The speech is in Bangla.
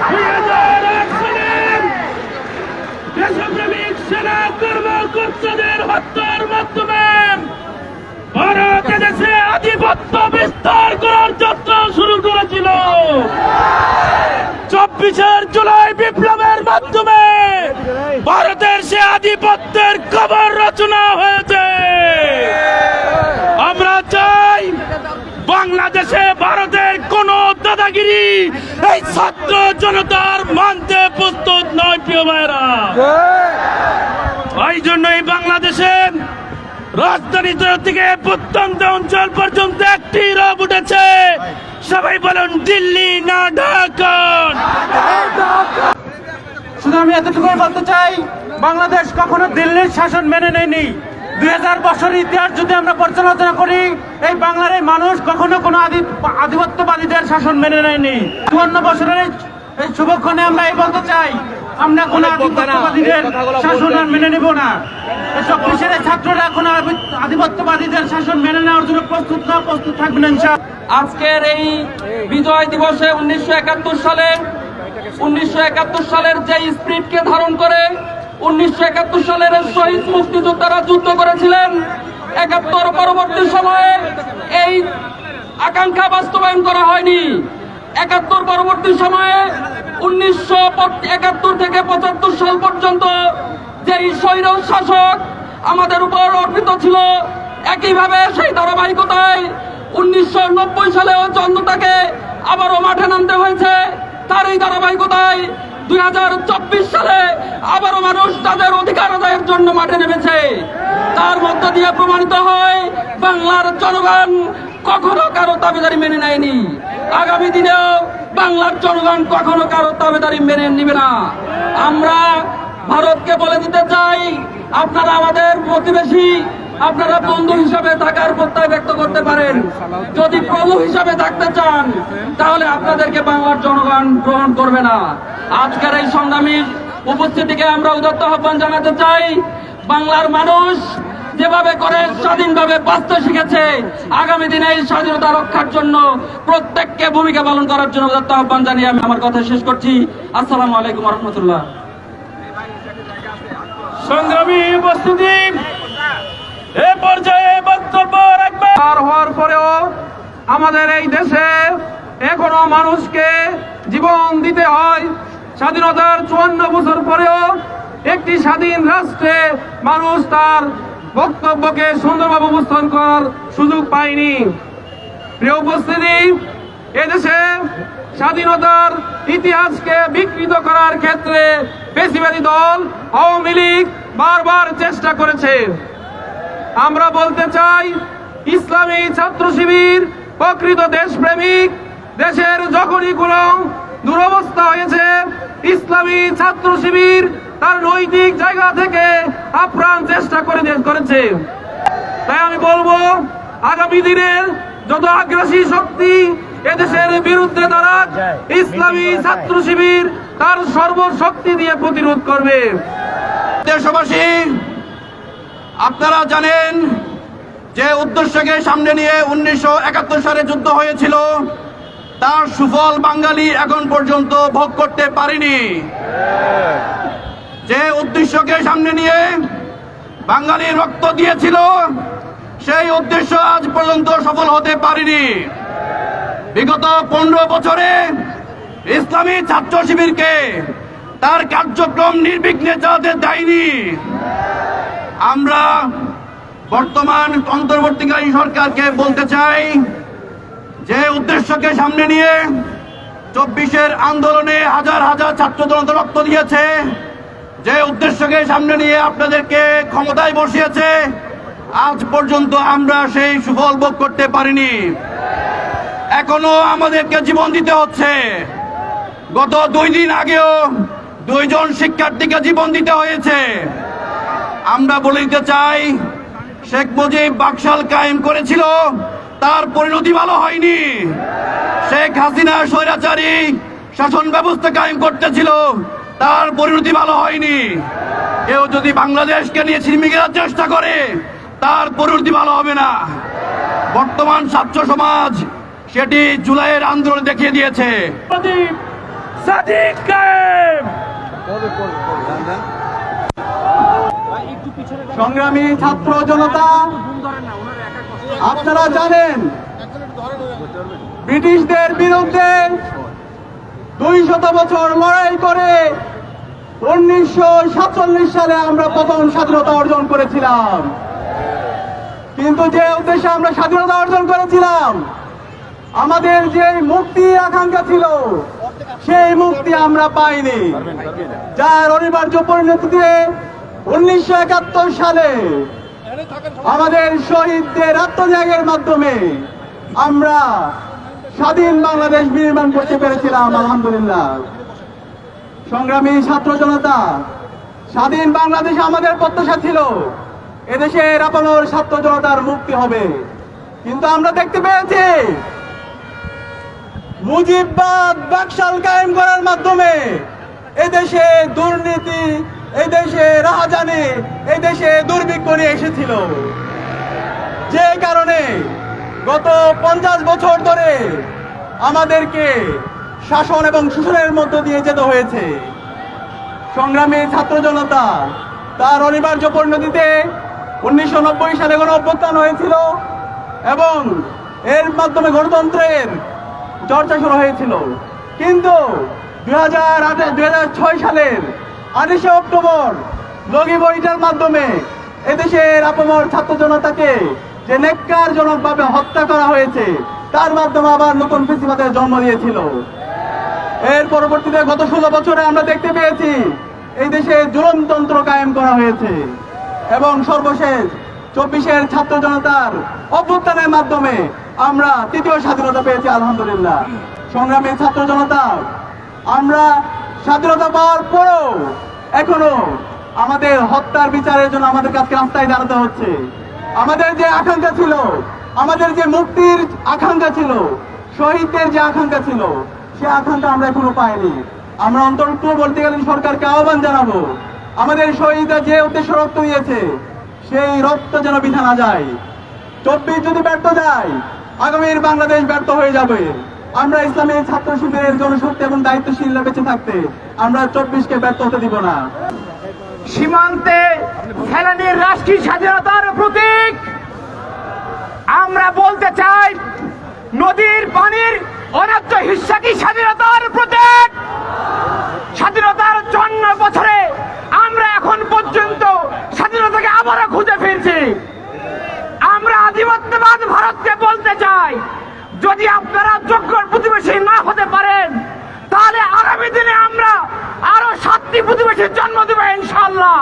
2001 সালে দেশপ্রেমিক সেনা কর্মকর্তাদের হত্যার মাধ্যমে ভারত এদেশে আধিপত্য বিস্তার করার যাত্রা শুরু করেছিল। 24 জুলাই বিপ্লবের মাধ্যমে ভারতের সে আধিপত্যের কবর রচনা হয়েছে। আমরা চাই বাংলাদেশে ভারতের কোন দাদাগিরি এই ছাত্র জনতার মানতে প্রস্তুত নয়। প্রিয় ভাইরা, এই জন্যই বাংলাদেশে রাজধানী থেকে প্রত্যন্ত অঞ্চল পর্যন্ত একটি রব উঠেছে। সবাই বলুন দিল্লি না ঢাকা। শুধু আমি এতটুকুই বলতে চাই, বাংলাদেশ কখনো দিল্লির শাসন মেনে নেয়নি। 2000 বছরের ইতিহাস যদি আমরা পর্যালোচনা করি, এই বাংলার এই মানুষ কখনো কোনো আধিপত্যবাদীদের শাসন মেনে নেয়নি। 54 বছরের এই শুভক্ষণে আমরা এই বলতে চাই, আমরা কোনো আধিপত্যবাদীদের শাসন আর মেনে নেব না। এসব দেশের ছাত্ররা কোনো আধিপত্যবাদীদের শাসন মেনে নেওয়ার জন্য প্রস্তুত থাকবেন ইনশাআল্লাহ। আজকের এই বিজয় দিবসে 1971 সালের যে স্পিরিটকে ধারণ করে 1971 সালের শহীদ মুক্তিযোদ্ধারা যুদ্ধ করেছিলেন, 71 পরবর্তী সময়ে এই আকাঙ্ক্ষা বাস্তবায়ন করা হয়নি। 71 পরবর্তী সময়ে 1971 থেকে 75 সাল পর্যন্ত যেই স্বৈর শাসক আমাদের উপর অর্পিত ছিল, একইভাবে সেই ধারাবাহিকতায় 1990 সালেও জনতাকে আবারও মাঠে নামতে হয়েছে। তার এই ধারাবাহিকতায় 2024 সালে আবারও মানুষ তাদের অধিকার আদায়ের জন্য মাঠে নেমেছে। তার মধ্য দিয়ে প্রমাণিত হয় বাংলার জনগণ কখনো কারো দাবিদারি মেনে নেয়নি। আগামী দিনেও বাংলার জনগণ কখনো কারো দাবিদারি মেনে নিবে না। আমরা ভারতকে বলে দিতে চাই, আপনারা আমাদের প্রতিবেশী, আপনারা বন্ধু হিসাবে থাকার প্রত্যয় ব্যক্ত করতে পারেন। যদি প্রভু হিসাবে থাকতে চান, তাহলে আপনাদেরকে বাংলার জনগণ গ্রহণ করবে না। আজকের এই সংগ্রামী উপস্থিতিকে আমরা উদাত্ত আহ্বান জানাতে চাই। বাংলার মানুষ যেভাবে করে স্বাধীনভাবে বাঁচতে শিখেছে, আগামী দিনে এই স্বাধীনতা রক্ষার জন্য প্রত্যেককে ভূমিকা পালন করার জন্য উদাত্ত আহ্বান জানিয়ে আমি আমার কথা শেষ করছি। আসসালামু আলাইকুম ওয়া রাহমাতুল্লাহ। সংগ্রামী উপস্থিতি, এ পর্যায়ে বক্তব্য রাখবেন। হওয়ার পরেও আমাদের এই দেশে এখনো মানুষকে জীবন দিতে হয়। স্বাধীনতার 54 বছর পরেও একটি স্বাধীন রাষ্ট্রে মানুষ তার বক্তব্যকে সুন্দরভাবে উপস্থাপন করার সুযোগ পায়নি। প্রিয় উপস্থিতি, এদেশে স্বাধীনতার ইতিহাসকে বিকৃত করার ক্ষেত্রে পেশিবাদী দল আওয়ামী লীগ বারবার চেষ্টা করেছে। আমরা বলতে চাই, ইসলামী ছাত্র শিবির প্রকৃত দেশপ্রেমিক। দেশের যখনই কোনো দুরবস্থা হয়েছে, ইসলামী ছাত্র শিবির তার নৈতিক জায়গা থেকে আপ্রাণ চেষ্টা করেছে। তাই আমি বলবো, আগামী দিনের যত আগ্রাসী শক্তি এদেশের বিরুদ্ধে দাঁড়াক, ইসলামী ছাত্র শিবির তার সর্বশক্তি দিয়ে প্রতিরোধ করবে। দেশবাসী, আপনারা জানেন যে উদ্দেশ্যকে সামনে নিয়ে 1971 সালে যুদ্ধ হয়েছিল, তার সুফল বাঙালি এখন পর্যন্ত ভোগ করতে পারেনি। যে উদ্দেশ্যকে সামনে নিয়ে বাঙালি রক্ত দিয়েছিল, সেই উদ্দেশ্য আজ পর্যন্ত সফল হতে পারেনি। বিগত 15 বছরে ইসলামী ছাত্র শিবিরকে তার কার্যক্রম নির্বিঘ্নে চালাতে দেয়নি। আমরা বর্তমান অন্তর্বর্তীকালীন সরকারকে বলতে চাই, যে উদ্দেশ্যকে সামনে নিয়ে 24-এর আন্দোলনে হাজার হাজার ছাত্র জনতা রক্ত দিয়েছে, যে উদ্দেশ্যকে সামনে নিয়ে আপনাদেরকে ক্ষমতায় বসিয়েছে, আজ পর্যন্ত আমরা সেই সুফল ভোগ করতে পারিনি। এখনো আমাদেরকে জীবন দিতে হচ্ছে। গত 2 দিন আগেও 2 জন শিক্ষার্থীকে জীবন দিতে হয়েছে। আমরা বলে দিতে চাই, শেখ মুজিব বাকশাল কায়েম করেছিল, তার পরিণতি ভালো হয়নি। শেখ হাসিনা স্বৈরাচারী শাসন ব্যবস্থা কায়েম করতেছিল, তার পরিণতি ভালো হয়নি। কেউ যদি বাংলাদেশকে নিয়ে ছিনিমিনি করার চেষ্টা করে, তার পরিণতি ভালো হবে না। বর্তমান ছাত্র সমাজ সেটি জুলাইয়ের আন্দোলন দেখিয়ে দিয়েছে। সাদিক কায়েম। সংগ্রামী ছাত্র জনতা, আপনারা জানেন ব্রিটিশদের বিরুদ্ধে 200 বছর লড়াই করে 1947 সালে আমরা প্রথম স্বাধীনতা অর্জন করেছিলাম। কিন্তু যে উদ্দেশ্যে আমরা স্বাধীনতা অর্জন করেছিলাম, আমাদের যে মুক্তি আকাঙ্ক্ষা ছিল সেই মুক্তি আমরা পাইনি, যার অনিবার্য পরিণতিতে 1971 সালে আমাদের শহীদদের আত্মত্যাগের মাধ্যমে আমরা স্বাধীন বাংলাদেশ নির্মাণ করতে পেরেছিলাম। আলহামদুলিল্লাহ। সংগ্রামী ছাত্র জনতা, স্বাধীন বাংলাদেশ আমাদের প্রত্যাশা ছিল এদেশের আপামর ছাত্র জনতার মুক্তি হবে, কিন্তু আমরা দেখতে পেয়েছি মুজিববাদ বাকশাল কায়েম করার মাধ্যমে এদেশে দুর্নীতি, এদেশে রাহাজানি, এদেশে দুর্ভিক্ষ নিয়ে এসেছিল, যে কারণে গত 50 বছর ধরে আমাদেরকে শাসন এবং শোষণের মধ্য দিয়ে যেতে হয়েছে। সংগ্রামী ছাত্র জনতা, তার অনিবার্য পরিণতিতে 1990 সালে গণঅভ্যুত্থান হয়েছিল এবং এর মাধ্যমে গণতন্ত্রের চর্চা শুরু হয়েছিল। কিন্তু 2006 সালের 28 অক্টোবর লগি বইটার মাধ্যমে এদেশের আপামর ছাত্র জনতাকে যে নেককারজনকভাবে হত্যা করা হয়েছে, তার মাধ্যমে আবার নতুন ফেসিবাদের জন্ম দিয়েছিল। এর পরবর্তীতে গত 16 বছরে আমরা দেখতে পেয়েছি এই দেশে জুলুমতন্ত্র কায়েম করা হয়েছে এবং সর্বশেষ 24-এর ছাত্র জনতার অভ্যুত্থানের মাধ্যমে আমরা তৃতীয় স্বাধীনতা পেয়েছি। আলহামদুলিল্লাহ। সংগ্রামী ছাত্র জনতা, আমরা স্বাধীনতা পাওয়ার পরও এখনো আমাদের হত্যার বিচারের জন্য আমাদের কাছে রাস্তায় দাঁড়াতে হচ্ছে। আমাদের যে আকাঙ্ক্ষা ছিল, আমাদের যে মুক্তির আকাঙ্ক্ষা ছিল, শহীদদের যে আকাঙ্ক্ষা ছিল, সে আকাঙ্ক্ষা আমরা এখনো পাইনি। আমরা অন্তর্বর্তীকালীন সরকারকে আহ্বান জানাবো, আমাদের শহীদরা যে উদ্দেশ্য রক্ত দিয়েছে সেই রক্ত যেন বৃথা না যায়। 24 যদি ব্যর্থ যায়, আগামীর বাংলাদেশ ব্যর্থ হয়ে যাবে। আমরা ইসলামী ছাত্র শিবিরের জনশক্তি এবং দায়িত্বশীলরা বেঁচে থাকতে আমরা 24-কে ব্যর্থ হতে দিব না। সীমান্তে ফেলানির রাষ্ট্রীয় স্বাধীনতার প্রতীক আমরা বলতে চাই, নদীর পানির অন্যায্য হিস্সা কি স্বাধীনতার প্রতীক? স্বাধীনতার 54 বছরে আমরা এখন পর্যন্ত স্বাধীনতাকে আবারও খুঁজে ফিরছি। আমরা আধিপত্যবাদ ভারতকে বলতে চাই, যদি আপনারা যোগ্য প্রতিবেশী না হতে পারেন, তাহলে আগামী দিনে আমরা আরো 7টি প্রতিবেশীর জন্ম দেব ইনশাআল্লাহ।